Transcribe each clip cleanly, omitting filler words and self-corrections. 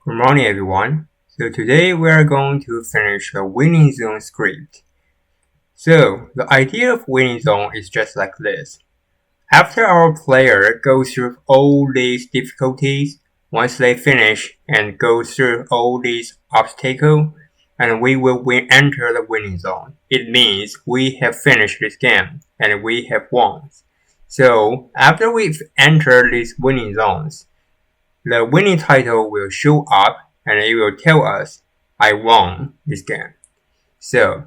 Good morning everyone. So today we are going to finish the winning zone script. So the idea of winning zone is just like this. After our player goes through all these difficulties, once they finish and go through all these obstacles, and we will enter the winning zone. It means we have finished this game and we have won. So after we've entered these winning zones, the winning title will show up and it will tell us, I won this game. So,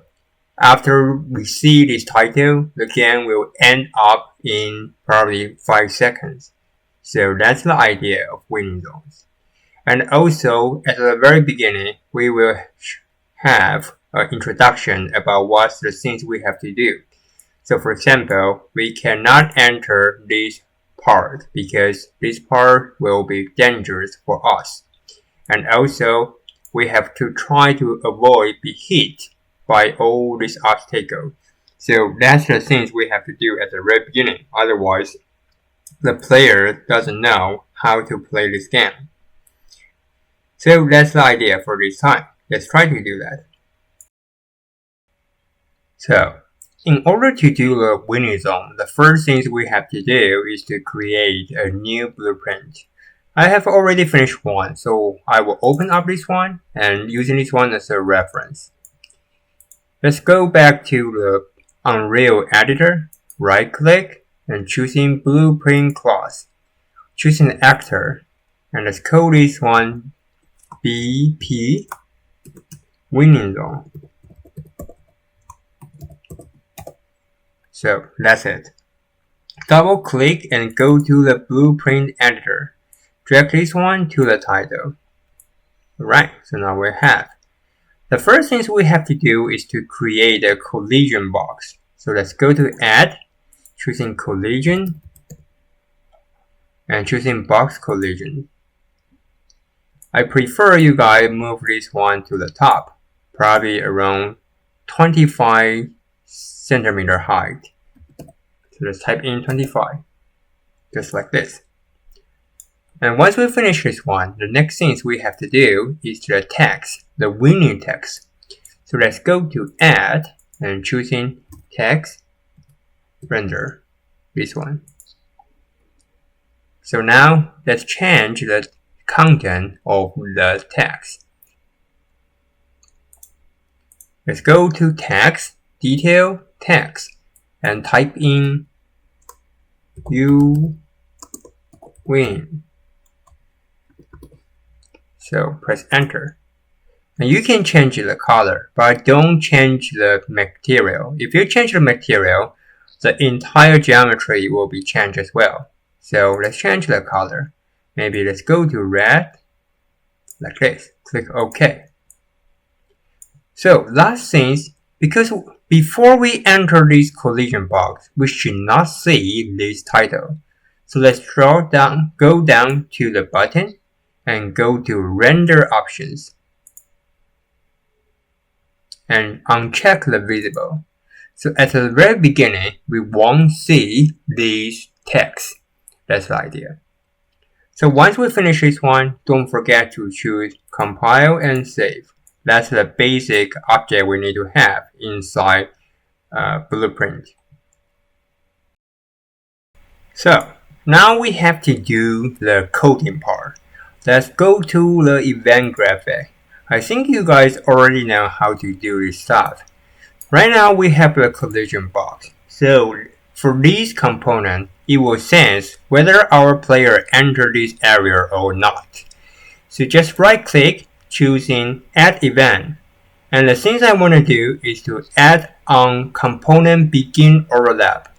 after we see this title, the game will end up in probably 5 seconds. So that's the idea of winning zones. And also, at the very beginning, we will have an introduction about what's the things we have to do. So for example, we cannot enter this part because this part will be dangerous for us. And also, we have to try to avoid be hit by all these obstacles. So that's the things we have to do at the very beginning. Otherwise, the player doesn't know how to play this game. So that's the idea for this time. Let's try to do that. So, in order to do the winning zone, the first thing we have to do is to create a new blueprint. I have already finished one, so I will open up this one and using this one as a reference. Let's go back to the Unreal editor, right click and choosing blueprint class. Choosing the actor and let's call this one BP winning zone. So that's it. Double click and go to the blueprint editor. Drag this one to the title. Alright, so now we have. The first thing we have to do is to create a collision box. So let's go to add, choosing collision, and choosing box collision. I prefer you guys move this one to the top, probably around 25 centimeter height. So let's type in 25, just like this. And once we finish this one, the next thing we have to do is the text, the winning text. So let's go to add and choosing text, render, this one. So now let's change the content of the text. Let's go to text, detail, text, and type in you win. So press enter. And you can change the color, but don't change the material. If you change the material, the entire geometry will be changed as well. So let's change the color. Maybe let's go to red, like this. Click OK. So last things, because before we enter this collision box, we should not see this title. So let's go down to the button and go to render options and uncheck the visible. So at the very beginning, we won't see these text. That's the idea. So once we finish this one, don't forget to choose compile and save. That's the basic object we need to have inside Blueprint. So now we have to do the coding part. Let's go to the event graphic. I think you guys already know how to do this stuff. Right now we have the collision box. So for this component, it will sense whether our player entered this area or not. So just right click, choosing add event. And the things I want to do is to add on component begin overlap,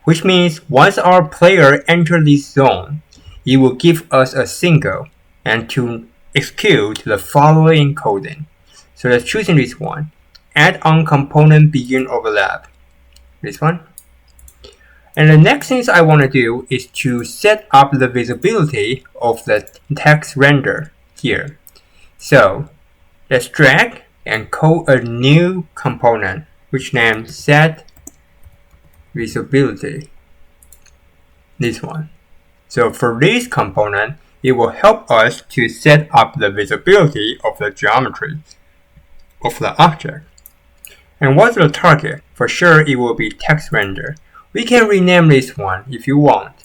which means once our player enters this zone, it will give us a signal and to execute the following coding. So let's choosing this one, add on component begin overlap, this one. And the next thing I want to do is to set up the visibility of the text render here. So let's drag and call a new component, which named set visibility, this one. So for this component, it will help us to set up the visibility of the geometry of the object. And what's the target? For sure, it will be text render. We can rename this one if you want,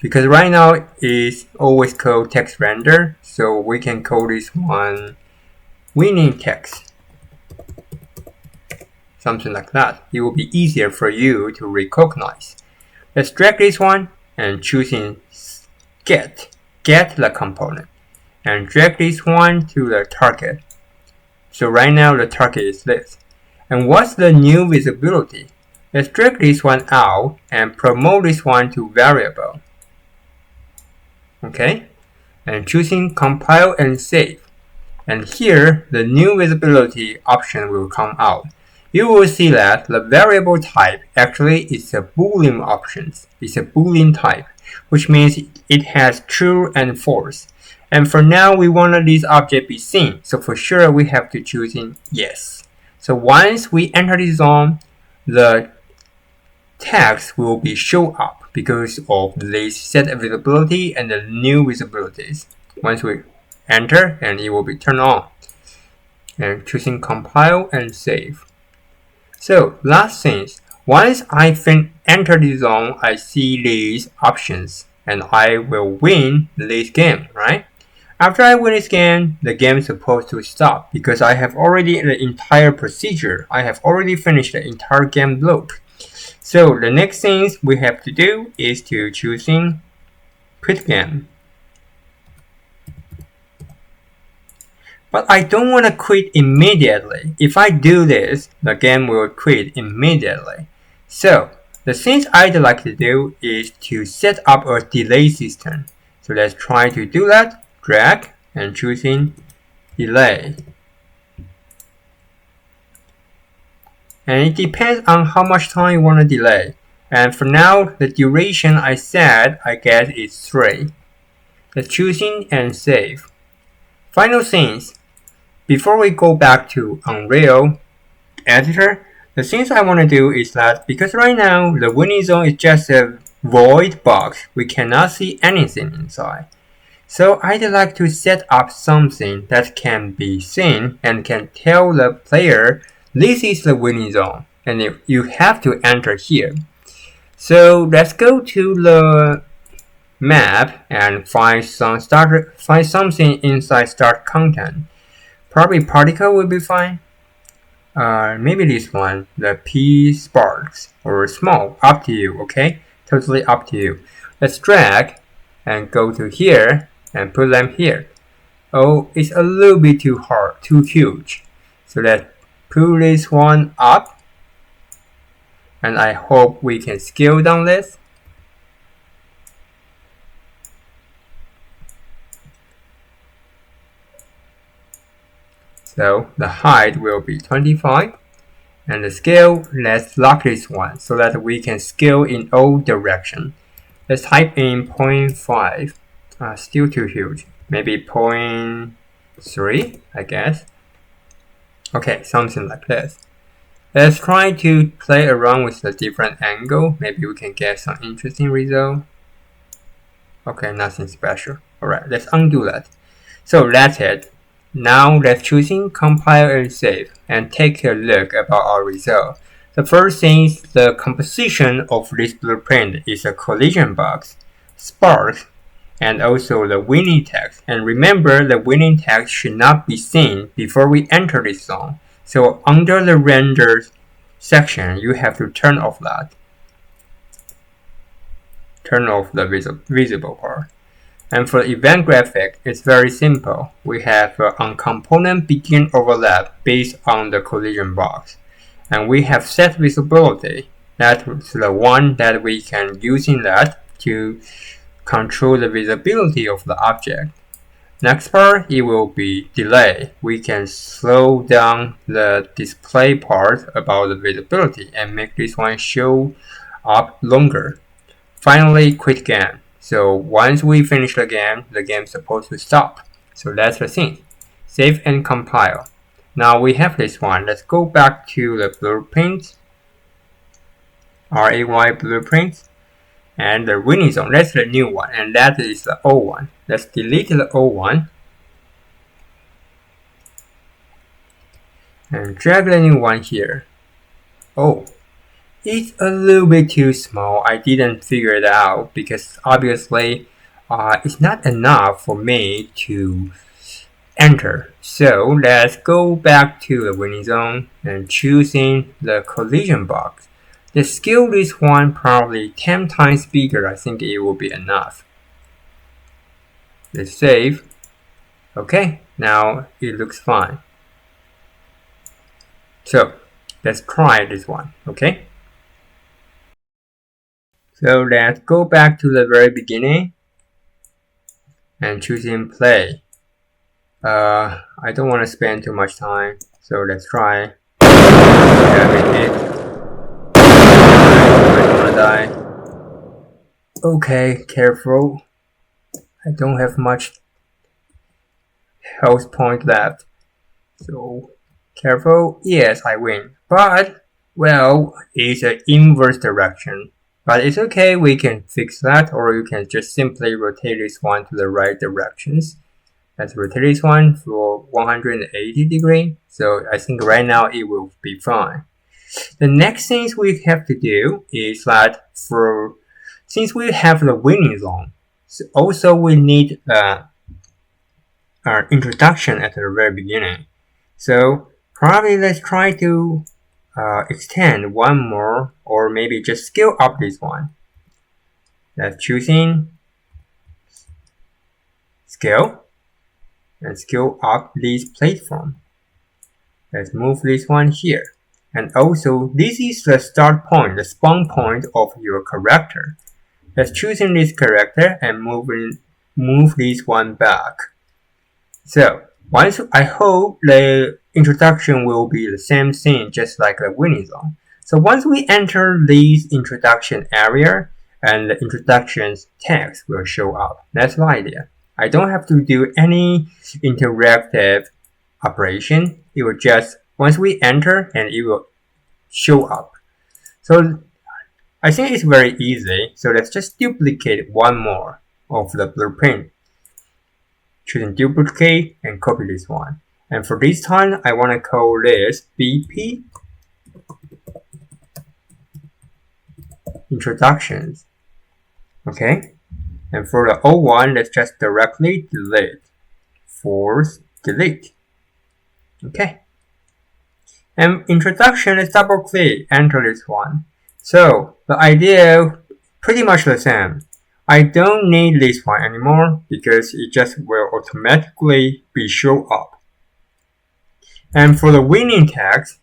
because right now it's always called text render, so we can call this one winning text. Something like that. It will be easier for you to recognize. Let's drag this one and choosing get the component, and drag this one to the target. So right now the target is this. And what's the new visibility? Let's drag this one out and promote this one to variable. Okay, and choosing compile and save. And here the new visibility option will come out. You will see that the variable type actually is a Boolean options. It's a Boolean type, which means it has true and false. And for now, we want this object be seen. So for sure, we have to choose in yes. So once we enter the zone, the text will be show up because of this set visibility and the new visibilities. Once we enter, and it will be turned on. And choosing compile and save. So last things, once I enter the zone, I see these options and I will win this game, right? After I win this game, the game is supposed to stop because I have already the entire procedure. I have already finished the entire game loop. So the next things we have to do is to choosing quit game. But I don't want to quit immediately. If I do this, the game will quit immediately. So the things I'd like to do is to set up a delay system. So let's try to do that. Drag and choosing delay. And it depends on how much time you want to delay. And for now, the duration I said, I guess is 3. Let's choosing and save. Final things. Before we go back to Unreal editor, the things I want to do is that because right now the winning zone is just a void box, we cannot see anything inside. So I'd like to set up something that can be seen and can tell the player this is the winning zone and you have to enter here. So let's go to the map and find something inside start content. Probably particle will be fine. Maybe this one, the P sparks or small, up to you, okay? Totally up to you. Let's drag and go to here and put them here. Oh, it's a little bit too hard, too huge. So let's pull this one up. And I hope we can scale down this. So the height will be 25. And the scale, let's lock this one so that we can scale in all directions. Let's type in 0.5. Still too huge. Maybe 0.3, I guess. Okay, something like this. Let's try to play around with the different angle. Maybe we can get some interesting result. Okay, nothing special. Alright, let's undo that. So that's it. Now let's choosing compile and save and take a look about our result. The first thing is the composition of this blueprint is a collision box, sparks, and also the winning text. And remember, the winning text should not be seen before we enter this zone. So under the render section, you have to turn off that. Turn off the visible part. And for the event graphic, it's very simple. We have on component begin overlap based on the collision box. And we have set visibility. That's the one that we can using that to control the visibility of the object. Next part, it will be delay. We can slow down the display part about the visibility and make this one show up longer. Finally, quit game. So once we finish the game is supposed to stop. So that's the thing. Save and compile. Now we have this one. Let's go back to the blueprint. RAY blueprint. And the winning zone, that's the new one, and that is the old one. Let's delete the old one and drag the new one here. Oh, it's a little bit too small. I didn't figure it out because obviously it's not enough for me to enter. So let's go back to the winning zone and choosing the collision box. The scale this one probably 10 times bigger. I think it will be enough. Let's save. Okay, now it looks fine. So let's try this one, okay? So let's go back to the very beginning and choosing play. I don't want to spend too much time, so let's try having it. I don't want to die. Okay, careful. I don't have much health point left. So, careful. Yes, I win. But, well, it's an inverse direction. But it's okay, we can fix that, or you can just simply rotate this one to the right directions. Let's rotate this one for 180 degree. So I think right now it will be fine. The next thing we have to do is that since we have the winning zone, so also we need our introduction at the very beginning. So probably let's try to extend one more, or maybe just scale up this one. Let's choosing scale and scale up this platform. Let's move this one here. And also, this is the start point, the spawn point of your character. Let's choosing this character and move this one back. So, I hope the introduction will be the same thing, just like the winning zone. So once we enter this introduction area, and the introduction's text will show up. That's the idea. I don't have to do any interactive operation. It will just, once we enter, and it will show up. So I think it's very easy. So let's just duplicate one more of the blueprint. Choosing duplicate and copy this one. And for this time, I want to call this BP introductions. Okay. And for the old one, let's just directly delete. Force delete. Okay. And introduction is double click, enter this one. So the idea pretty much the same. I don't need this one anymore because it just will automatically be show up. And for the winning text,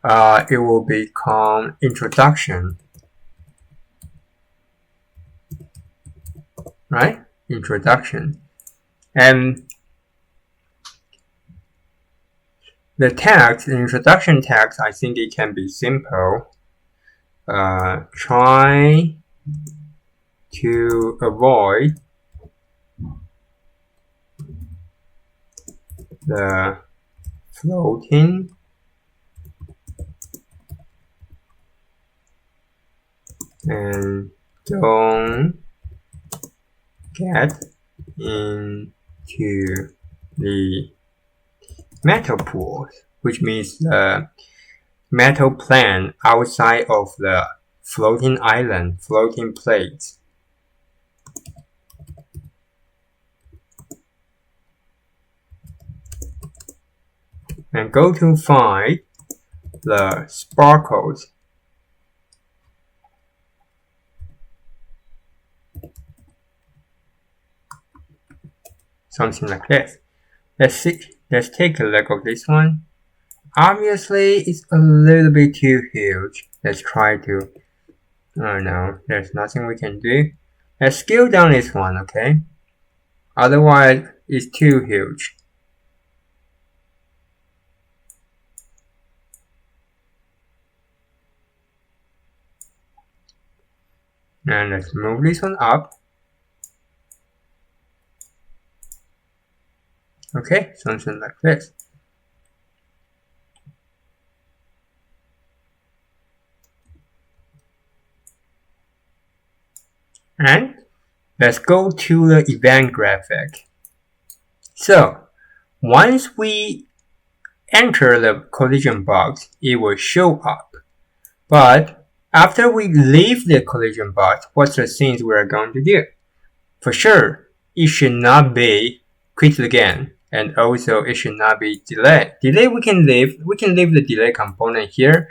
it will become introduction. Right? Introduction. And the text, the introduction text, I think it can be simple. Try to avoid the floating and don't get into the metal pools, which means the metal plane outside of the floating island, floating plates. And go to find the sparkles. Something like this. Let's take a look at this one. Obviously, it's a little bit too huge. Let's try to, oh no, there's nothing we can do. Let's scale down this one, okay? Otherwise, it's too huge. And let's move this one up. Okay, something like this. And let's go to the event graphic. So once we enter the collision box, it will show up. But after we leave the collision box, what's the things we are going to do? For sure, it should not be quit again, and also it should not be delay. Delay we can leave the delay component here,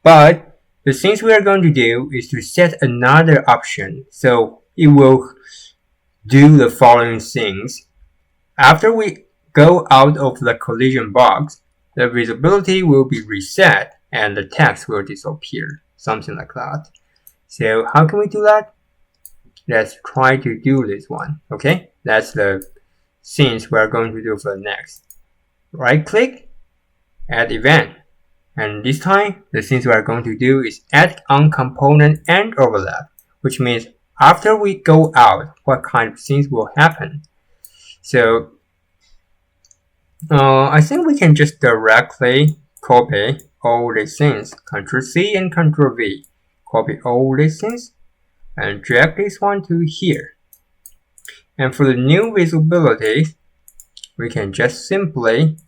but the things we are going to do is to set another option. So it will do the following things. After we go out of the collision box, the visibility will be reset and the text will disappear, something like that. So how can we do that? Let's try to do this one. Okay, that's the things we're going to do for the next. Right click, add event. And this time, the things we are going to do is add on component and overlap, which means after we go out, what kind of things will happen. So I think we can just directly copy all these things, Ctrl C and Ctrl V. Copy all these things and drag this one to here. And for the new visibility, we can just simply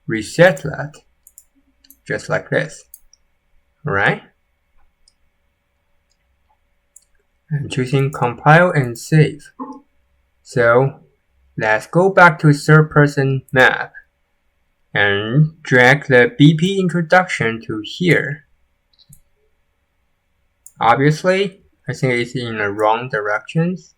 reset that, just like this. Alright? And choosing compile and save. So let's go back to third person map and drag the BP introduction to here. Obviously, I think it's in the wrong directions.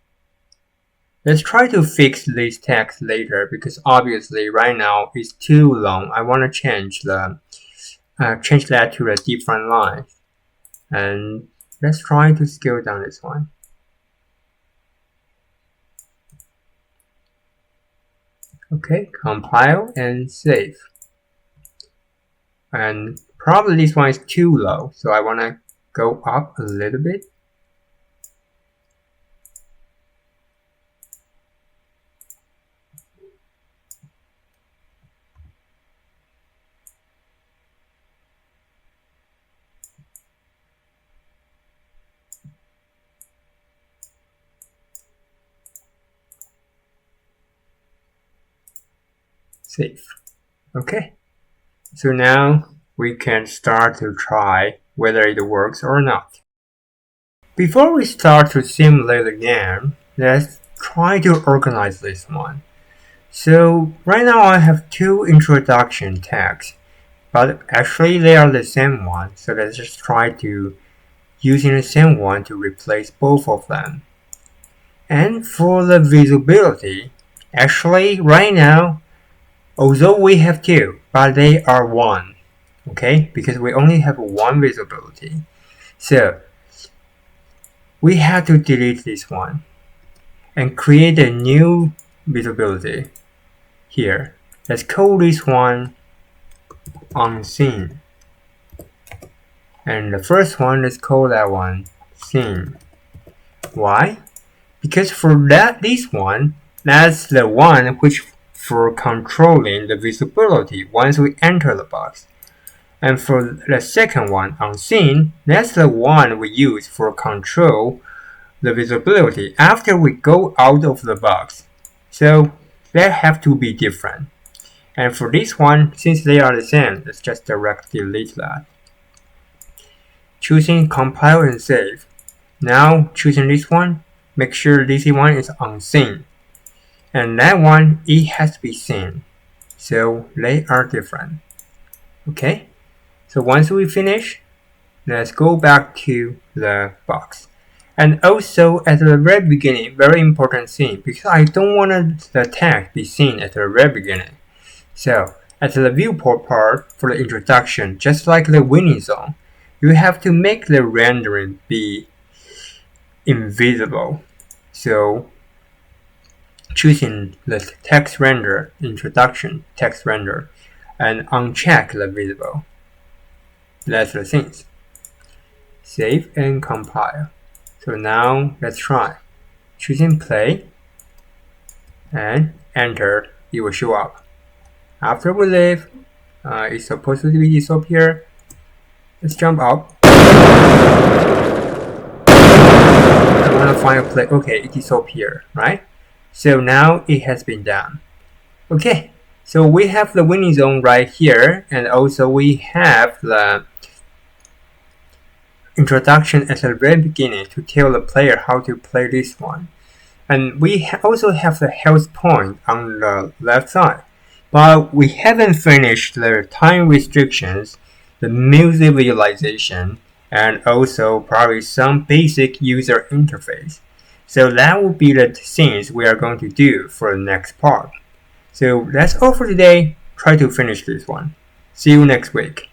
Let's try to fix this text later because obviously right now it's too long. I want to change that to a different line. And let's try to scale down this one. Okay, compile and save. And probably this one is too low, so I want to go up a little bit. Save. Okay, so now we can start to try whether it works or not. Before we start to simulate the game, let's try to organize this one. So right now I have two introduction tags, but actually they are the same one, so let's just try to using the same one to replace both of them. And for the visibility, actually right now, although we have two, but they are one, okay? Because we only have one visibility. So we have to delete this one and create a new visibility here. Let's call this one unseen. And the first one, let's call that one seen. Why? Because for this one, that's the one which for controlling the visibility once we enter the box. And for the second one, unseen, that's the one we use for control the visibility after we go out of the box. So they have to be different. And for this one, since they are the same, let's just directly delete that. Choosing compile and save. Now choosing this one, make sure this one is unseen. And that one, it has to be seen. So they are different. Okay? So once we finish, let's go back to the box. And also at the very beginning, very important thing, because I don't want the tag be seen at the very beginning. So at the viewport part for the introduction, just like the winning zone, you have to make the rendering be invisible. So choosing the text render, introduction text render, and uncheck the visible. That's the things. Save and compile. So now let's try. Choosing play and enter, it will show up. After we leave, it's supposed to be disappear. Let's jump up. want to find a place. Okay, it is up here, right? So now it has been done. Okay, so we have the winning zone right here, and also we have the introduction at the very beginning to tell the player how to play this one. And we also have the health point on the left side. But we haven't finished the time restrictions, the music visualization, and also probably some basic user interface. So that will be the things we are going to do for the next part. So that's all for today. Try to finish this one. See you next week.